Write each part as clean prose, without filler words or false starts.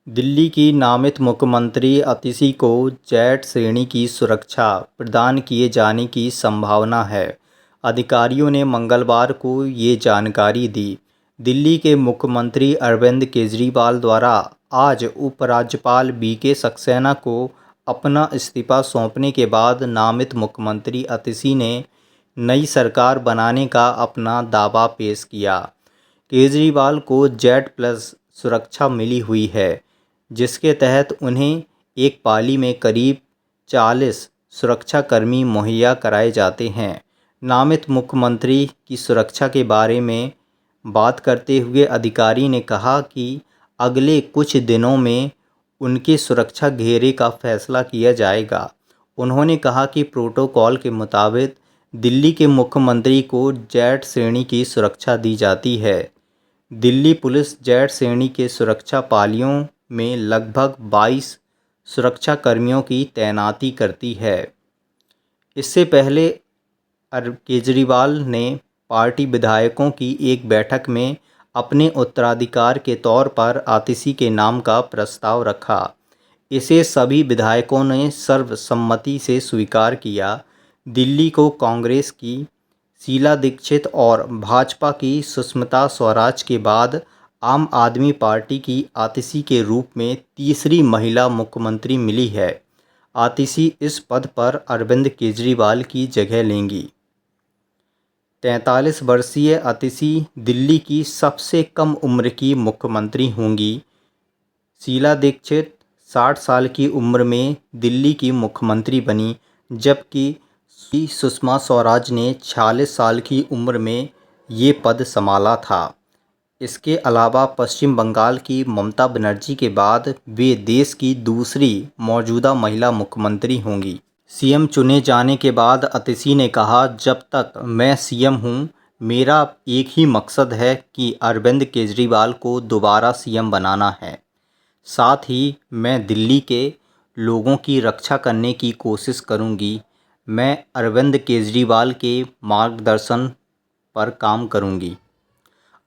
दिल्ली की नामित मुख्यमंत्री अतिशी को जेड श्रेणी की सुरक्षा प्रदान किए जाने की संभावना है। अधिकारियों ने मंगलवार को ये जानकारी दी। दिल्ली के मुख्यमंत्री अरविंद केजरीवाल द्वारा आज उपराज्यपाल बीके सक्सेना को अपना इस्तीफा सौंपने के बाद नामित मुख्यमंत्री अतिशी ने नई सरकार बनाने का अपना दावा पेश किया। केजरीवाल को जेड+ सुरक्षा मिली हुई है, जिसके तहत उन्हें एक पाली में करीब 40 सुरक्षाकर्मी मुहैया कराए जाते हैं। नामित मुख्यमंत्री की सुरक्षा के बारे में बात करते हुए अधिकारी ने कहा कि अगले कुछ दिनों में उनके सुरक्षा घेरे का फैसला किया जाएगा। उन्होंने कहा कि प्रोटोकॉल के मुताबिक दिल्ली के मुख्यमंत्री को जेड श्रेणी की सुरक्षा दी जाती है। दिल्ली पुलिस जेड श्रेणी के सुरक्षा पालियों में लगभग 22 सुरक्षाकर्मियों की तैनाती करती है। इससे पहले केजरीवाल ने पार्टी विधायकों की एक बैठक में अपने उत्तराधिकार के तौर पर अतिशी के नाम का प्रस्ताव रखा। इसे सभी विधायकों ने सर्वसम्मति से स्वीकार किया। दिल्ली को कांग्रेस की शीला दीक्षित और भाजपा की सुषमा स्वराज के बाद आम आदमी पार्टी की अतिशी के रूप में तीसरी महिला मुख्यमंत्री मिली है। अतिशी इस पद पर अरविंद केजरीवाल की जगह लेंगी। 43 वर्षीय अतिशी दिल्ली की सबसे कम उम्र की मुख्यमंत्री होंगी। शीला दीक्षित 60 साल की उम्र में दिल्ली की मुख्यमंत्री बनी, जबकि सुषमा स्वराज ने 46 साल की उम्र में ये पद संभाला था। इसके अलावा पश्चिम बंगाल की ममता बनर्जी के बाद वे देश की दूसरी मौजूदा महिला मुख्यमंत्री होंगी। सीएम चुने जाने के बाद अतिशी ने कहा, जब तक मैं सीएम हूं, मेरा एक ही मकसद है कि अरविंद केजरीवाल को दोबारा सीएम बनाना है। साथ ही मैं दिल्ली के लोगों की रक्षा करने की कोशिश करूंगी। मैं अरविंद केजरीवाल के मार्गदर्शन पर काम करूंगी।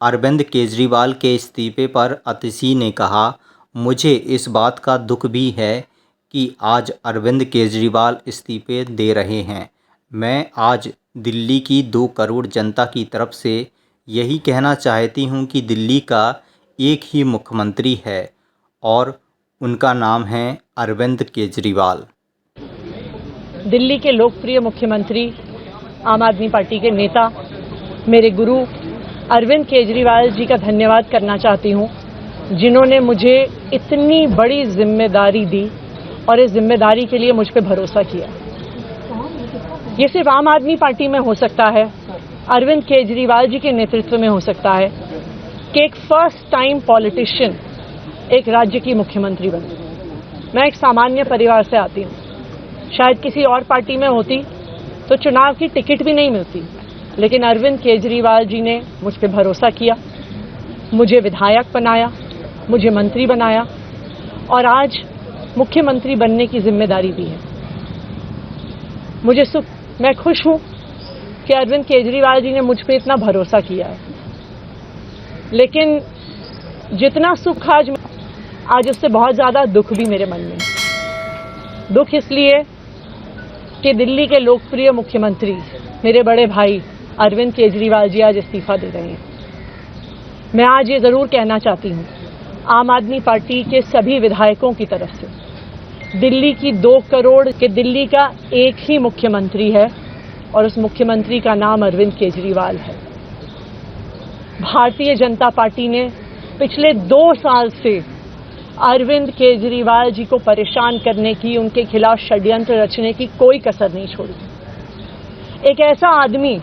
अरविंद केजरीवाल के इस्तीफे पर अतिशी ने कहा, मुझे इस बात का दुख भी है कि आज अरविंद केजरीवाल इस्तीफे दे रहे हैं। मैं आज दिल्ली की 2 करोड़ जनता की तरफ से यही कहना चाहती हूं कि दिल्ली का एक ही मुख्यमंत्री है और उनका नाम है अरविंद केजरीवाल। दिल्ली के लोकप्रिय मुख्यमंत्री, आम आदमी पार्टी के नेता, मेरे गुरु अरविंद केजरीवाल जी का धन्यवाद करना चाहती हूं, जिन्होंने मुझे इतनी बड़ी जिम्मेदारी दी और इस जिम्मेदारी के लिए मुझ पर भरोसा किया। ये सिर्फ आम आदमी पार्टी में हो सकता है, अरविंद केजरीवाल जी के नेतृत्व में हो सकता है कि एक फर्स्ट टाइम पॉलिटिशियन एक राज्य की मुख्यमंत्री बने। मैं एक सामान्य परिवार से आती हूँ। शायद किसी और पार्टी में होती तो चुनाव की टिकट भी नहीं मिलती, लेकिन अरविंद केजरीवाल जी ने मुझ पर भरोसा किया, मुझे विधायक बनाया, मुझे मंत्री बनाया और आज मुख्यमंत्री बनने की जिम्मेदारी दी है। मैं खुश हूं कि अरविंद केजरीवाल जी ने मुझ पर इतना भरोसा किया है, लेकिन जितना सुख आज उससे बहुत ज़्यादा दुख भी मेरे मन में है। दुख इसलिए कि दिल्ली के लोकप्रिय मुख्यमंत्री, मेरे बड़े भाई अरविंद केजरीवाल जी आज इस्तीफा दे रहे हैं। मैं आज ये ज़रूर कहना चाहती हूँ आम आदमी पार्टी के सभी विधायकों की तरफ से, दिल्ली की 2 करोड़ के दिल्ली का एक ही मुख्यमंत्री है और उस मुख्यमंत्री का नाम अरविंद केजरीवाल है। भारतीय जनता पार्टी ने पिछले 2 साल से अरविंद केजरीवाल जी को परेशान करने की, उनके खिलाफ षड्यंत्र रचने की कोई कसर नहीं छोड़ी। एक ऐसा आदमी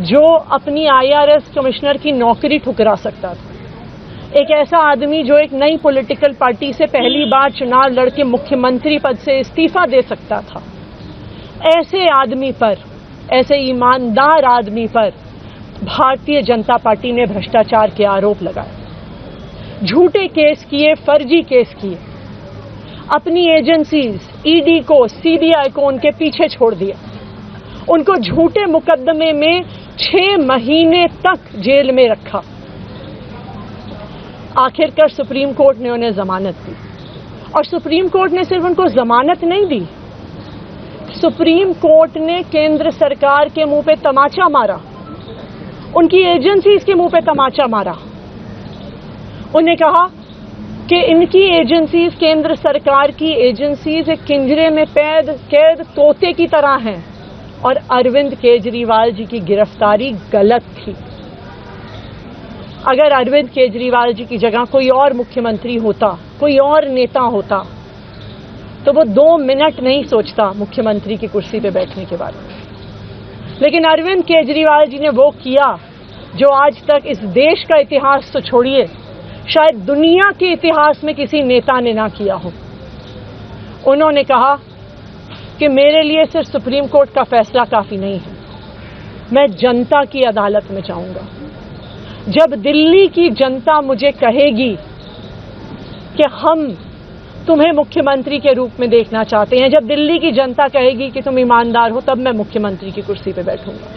जो अपनी IRS कमिश्नर की नौकरी ठुकरा सकता था, एक ऐसा आदमी जो एक नई पॉलिटिकल पार्टी से पहली बार चुनाव लड़के मुख्यमंत्री पद से इस्तीफा दे सकता था, ऐसे आदमी पर, ऐसे ईमानदार आदमी पर भारतीय जनता पार्टी ने भ्रष्टाचार के आरोप लगाए, झूठे केस किए, फर्जी केस किए, अपनी एजेंसीज ED को, CBI को उनके पीछे छोड़ दिया, उनको झूठे मुकदमे में 6 महीने तक जेल में रखा। आखिरकार सुप्रीम कोर्ट ने उन्हें जमानत दी, और सुप्रीम कोर्ट ने सिर्फ उनको जमानत नहीं दी, सुप्रीम कोर्ट ने केंद्र सरकार के मुंह पे तमाचा मारा, उनकी एजेंसीज के मुंह पे तमाचा मारा। उन्हें कहा कि इनकी एजेंसीज, केंद्र सरकार की एजेंसीज एक पिंजरे में कैद तोते की तरह हैं, और अरविंद केजरीवाल जी की गिरफ्तारी गलत थी। अगर अरविंद केजरीवाल जी की जगह कोई और मुख्यमंत्री होता, कोई और नेता होता, तो वो 2 मिनट नहीं सोचता मुख्यमंत्री की कुर्सी पे बैठने के बारे में। लेकिन अरविंद केजरीवाल जी ने वो किया जो आज तक इस देश का इतिहास तो छोड़िए, शायद दुनिया के इतिहास में किसी नेता ने ना किया हो। उन्होंने कहा कि मेरे लिए सिर्फ सुप्रीम कोर्ट का फैसला काफी नहीं है, मैं जनता की अदालत में जाऊंगा। जब दिल्ली की जनता मुझे कहेगी कि हम तुम्हें मुख्यमंत्री के रूप में देखना चाहते हैं, जब दिल्ली की जनता कहेगी कि तुम ईमानदार हो, तब मैं मुख्यमंत्री की कुर्सी पर बैठूंगा।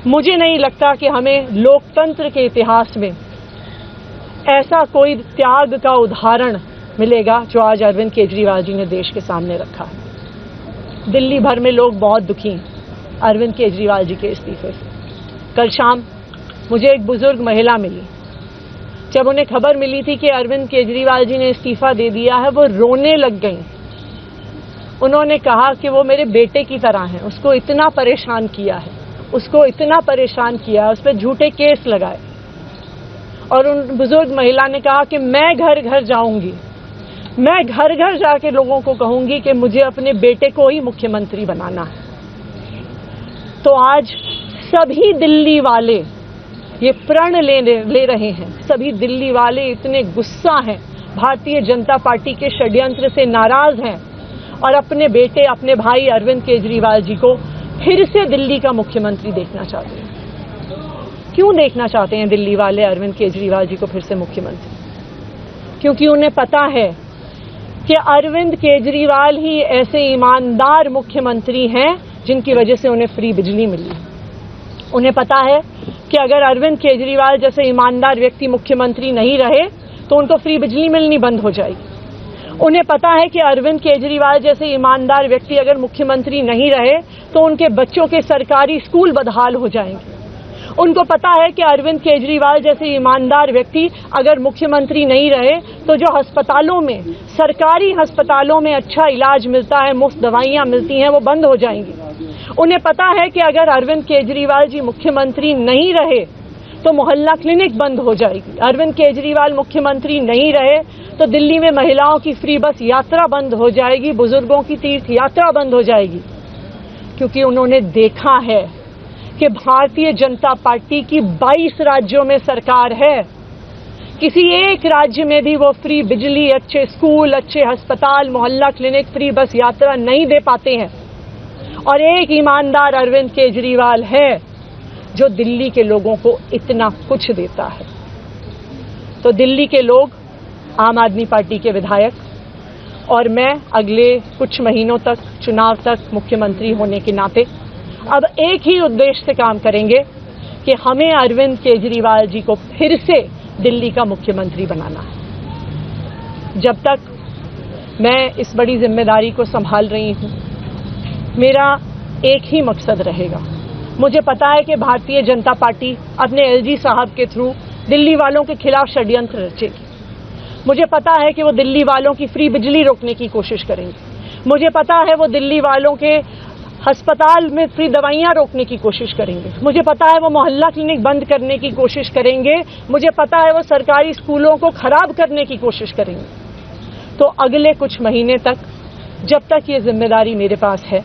मुझे नहीं लगता कि हमें लोकतंत्र के इतिहास में ऐसा कोई त्याग का उदाहरण मिलेगा जो आज अरविंद केजरीवाल जी ने देश के सामने रखा है। दिल्ली भर में लोग बहुत दुखी हैं अरविंद केजरीवाल जी के इस्तीफे से। कल शाम मुझे एक बुजुर्ग महिला मिली, जब उन्हें खबर मिली थी कि अरविंद केजरीवाल जी ने इस्तीफा दे दिया है, वो रोने लग गई। उन्होंने कहा कि वो मेरे बेटे की तरह हैं, उसको इतना परेशान किया है, उसको इतना परेशान किया, उस पर झूठे केस लगाए। और उन बुजुर्ग महिला ने कहा कि मैं घर घर जाऊंगी, मैं घर घर जाके लोगों को कहूंगी कि मुझे अपने बेटे को ही मुख्यमंत्री बनाना है। तो आज सभी दिल्ली वाले ये प्रण ले रहे हैं, सभी दिल्ली वाले इतने गुस्सा हैं, भारतीय जनता पार्टी के षड्यंत्र से नाराज हैं, और अपने बेटे, अपने भाई अरविंद केजरीवाल जी को फिर से दिल्ली का मुख्यमंत्री देखना चाहते हैं। क्यों देखना चाहते हैं दिल्ली वाले अरविंद केजरीवाल जी को फिर से मुख्यमंत्री? क्योंकि उन्हें पता है कि अरविंद केजरीवाल ही ऐसे ईमानदार मुख्यमंत्री हैं जिनकी वजह से उन्हें फ्री बिजली मिली। उन्हें पता है कि अगर अरविंद केजरीवाल जैसे ईमानदार व्यक्ति मुख्यमंत्री नहीं रहे तो उनको फ्री बिजली मिलनी बंद हो जाएगी। उन्हें पता है कि अरविंद केजरीवाल जैसे ईमानदार व्यक्ति अगर मुख्यमंत्री नहीं रहे तो उनके बच्चों के सरकारी स्कूल बदहाल हो जाएंगे। उनको पता है कि अरविंद केजरीवाल जैसे ईमानदार व्यक्ति अगर मुख्यमंत्री नहीं रहे तो जो अस्पतालों में, सरकारी अस्पतालों में अच्छा इलाज मिलता है, मुफ्त दवाइयां मिलती हैं, वो बंद हो जाएंगी। उन्हें पता है कि अगर अरविंद केजरीवाल जी मुख्यमंत्री नहीं रहे तो मोहल्ला क्लिनिक बंद हो जाएगी। अरविंद केजरीवाल मुख्यमंत्री नहीं रहे तो दिल्ली में महिलाओं की फ्री बस यात्रा बंद हो जाएगी, बुजुर्गों की तीर्थ यात्रा बंद हो जाएगी। क्योंकि उन्होंने देखा है कि भारतीय जनता पार्टी की 22 राज्यों में सरकार है, किसी एक राज्य में भी वो फ्री बिजली, अच्छे स्कूल, अच्छे अस्पताल, मोहल्ला क्लिनिक, फ्री बस यात्रा नहीं दे पाते हैं। और एक ईमानदार अरविंद केजरीवाल है जो दिल्ली के लोगों को इतना कुछ देता है। तो दिल्ली के लोग, आम आदमी पार्टी के विधायक और मैं अगले कुछ महीनों तक, चुनाव तक मुख्यमंत्री होने के नाते अब एक ही उद्देश्य से काम करेंगे कि हमें अरविंद केजरीवाल जी को फिर से दिल्ली का मुख्यमंत्री बनाना है। जब तक मैं इस बड़ी जिम्मेदारी को संभाल रही हूं, मेरा एक ही मकसद रहेगा। मुझे पता है कि भारतीय जनता पार्टी अपने एलजी साहब के थ्रू दिल्ली वालों के खिलाफ षड्यंत्र रचेगी। मुझे पता है कि वो दिल्ली वालों की फ्री बिजली रोकने की कोशिश करेंगे। मुझे पता है वो दिल्ली वालों के अस्पताल में फ्री दवाइयां रोकने की कोशिश करेंगे। मुझे पता है वो मोहल्ला क्लिनिक बंद करने की कोशिश करेंगे। मुझे पता है वो सरकारी स्कूलों को खराब करने की कोशिश करेंगे। तो अगले कुछ महीने तक, जब तक ये जिम्मेदारी मेरे पास है,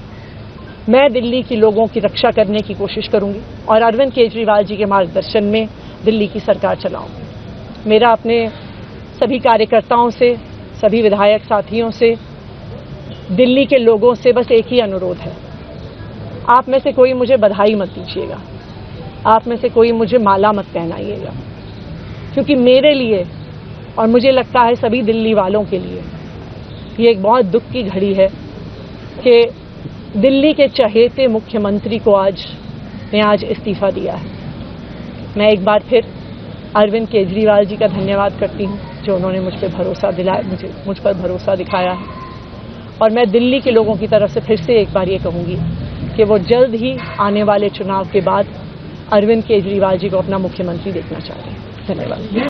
मैं दिल्ली के लोगों की रक्षा करने की कोशिश करूंगी और अरविंद केजरीवाल जी के मार्गदर्शन में दिल्ली की सरकार चलाऊंगी। मेरा अपने सभी कार्यकर्ताओं से, सभी विधायक साथियों से, दिल्ली के लोगों से बस एक ही अनुरोध है, आप में से कोई मुझे बधाई मत दीजिएगा, आप में से कोई मुझे माला मत पहनाइएगा, क्योंकि मेरे लिए और मुझे लगता है सभी दिल्ली वालों के लिए ये एक बहुत दुख की घड़ी है कि दिल्ली के चहेते मुख्यमंत्री को आज इस्तीफा दिया है। मैं एक बार फिर अरविंद केजरीवाल जी का धन्यवाद करती हूँ जो उन्होंने मुझ पर भरोसा दिलाया, मुझ पर भरोसा दिखाया है। और मैं दिल्ली के लोगों की तरफ से फिर से एक बार ये कहूँगी कि वो जल्द ही आने वाले चुनाव के बाद अरविंद केजरीवाल जी को अपना मुख्यमंत्री देखना चाह रहे हैं। धन्यवाद।